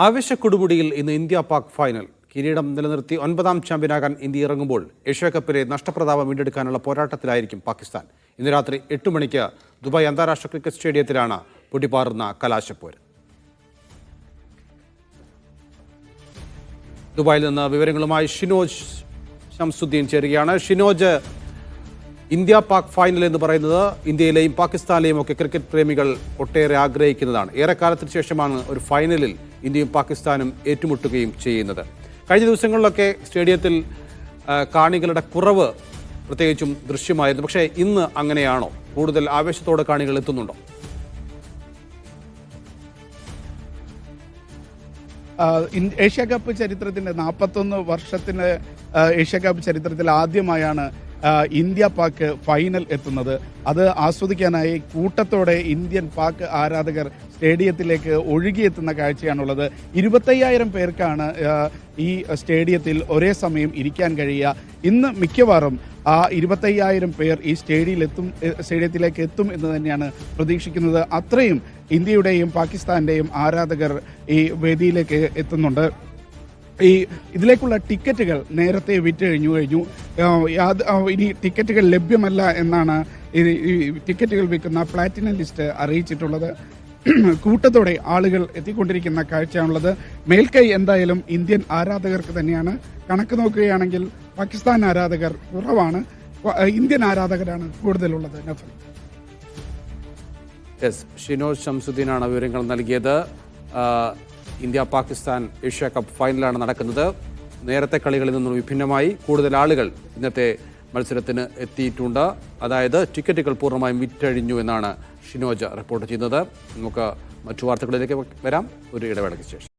ആവേശക്കൊടുമുടിയിൽ ഇന്ന് India Pak final. കിരീടം നിലനിർത്തി 9ാം ചാമ്പ്യനാകാൻ ഇന്ത്യ ഇറങ്ങുമ്പോൾ ഏഷ്യാകപ്പിലെ നഷ്ടപ്രതാപം വീണ്ടെടുക്കാനുള്ള പോരാട്ടത്തിലായിരിക്കും പാകിസ്ഥാൻ. ഇന്ന് രാത്രി 8 മണിക്ക് ദുബായ് അന്താരാഷ്ട്ര ക്രിക്കറ്റ് സ്റ്റേഡിയത്തിലാണ് പൊട്ടിപ്പാറുന്ന കലാശപ്പോര്. ദുബായിൽ നിന്ന് വിവരങ്ങളുമായി ഷിനോജ് ഷംസുദ്ദീൻ ചേരുകയാണ്. ഷിനോജ്, ഇന്ത്യ പാക് ഫൈനൽ എന്ന് പറയുന്നത് ഇന്ത്യയിലെയും പാകിസ്ഥാനിലെയും ഒക്കെ ക്രിക്കറ്റ് പ്രേമികൾ ഒട്ടേറെ ആഗ്രഹിക്കുന്നതാണ്. ഏറെക്കാലത്തിന് ശേഷമാണ് ഒരു ഫൈനലിൽ ഇന്ത്യയും പാകിസ്ഥാനും ഏറ്റുമുട്ടുകയും ചെയ്യുന്നത്. കഴിഞ്ഞ ദിവസങ്ങളിലൊക്കെ സ്റ്റേഡിയത്തിൽ കാണികളുടെ കുറവ് പ്രത്യേകിച്ചും ദൃശ്യമായിരുന്നു. പക്ഷേ ഇന്ന് അങ്ങനെയാണോ? കൂടുതൽ ആവേശത്തോടെ കാണികൾ എത്തുന്നുണ്ടോ? ഏഷ്യ കപ്പ് ചരിത്രത്തിൻ്റെ 41 വർഷത്തിന് ഏഷ്യ കപ്പ് ചരിത്രത്തിൽ ആദ്യമായാണ് ഇന്ത്യ പാക് ഫൈനൽ എത്തുന്നത്. അത് ആസ്വദിക്കാനായി കൂട്ടത്തോടെ ഇന്ത്യൻ പാക് ആരാധകർ സ്റ്റേഡിയത്തിലേക്ക് ഒഴുകിയെത്തുന്ന കാഴ്ചയാണുള്ളത്. 25,000 പേർക്കാണ് ഈ സ്റ്റേഡിയത്തിൽ ഒരേ സമയം ഇരിക്കാൻ കഴിയുക. ഇന്ന് മിക്കവാറും ആ 25,000 പേർ ഈ സ്റ്റേഡിയത്തിലേക്ക് എത്തും എന്ന് തന്നെയാണ് പ്രതീക്ഷിക്കുന്നത്. അത്രയും ഇന്ത്യയുടെയും പാകിസ്ഥാൻ്റെയും ആരാധകർ ഈ വേദിയിലേക്ക് എത്തുന്നുണ്ട്. ഇതിലേക്കുള്ള ടിക്കറ്റുകൾ നേരത്തെ വിറ്റഴിഞ്ഞു. ഇനി ടിക്കറ്റുകൾ ലഭ്യമല്ല എന്നാണ് ഈ ടിക്കറ്റുകൾ വിൽക്കുന്ന പ്ലാറ്റിനം ലിസ്റ്റ് അറിയിച്ചിട്ടുള്ളത്. കൂട്ടത്തോടെ ആളുകൾ എത്തിക്കൊണ്ടിരിക്കുന്ന കാഴ്ചയാണുള്ളത്. മേൽക്കൈ എന്തായാലും ഇന്ത്യൻ ആരാധകർക്ക് തന്നെയാണ്. കണക്ക് നോക്കുകയാണെങ്കിൽ പാകിസ്ഥാൻ ആരാധകർ കുറവാണ്, ഇന്ത്യൻ ആരാധകരാണ് കൂടുതലുള്ളത്. നഫൽ, ഷിനോജ് ഷംസുദ്ദീനാണ് വിവരങ്ങൾ നൽകിയത്. ഇന്ത്യ പാകിസ്ഥാൻ ഏഷ്യ കപ്പ് ഫൈനലാണ് നടക്കുന്നത്. നേരത്തെ കളികളിൽ നിന്നും വിഭിന്നമായി കൂടുതൽ ആളുകൾ ഇന്നത്തെ മത്സരത്തിന് എത്തിയിട്ടുണ്ട്. അതായത് ടിക്കറ്റുകൾ പൂർണ്ണമായും വിറ്റഴിഞ്ഞു എന്നാണ് ഷിനോജ് റിപ്പോർട്ട് ചെയ്യുന്നത്. നമുക്ക് മറ്റു വാർത്തകളിലേക്ക് വരാം ഒരു ഇടവേളയ്ക്ക് ശേഷം.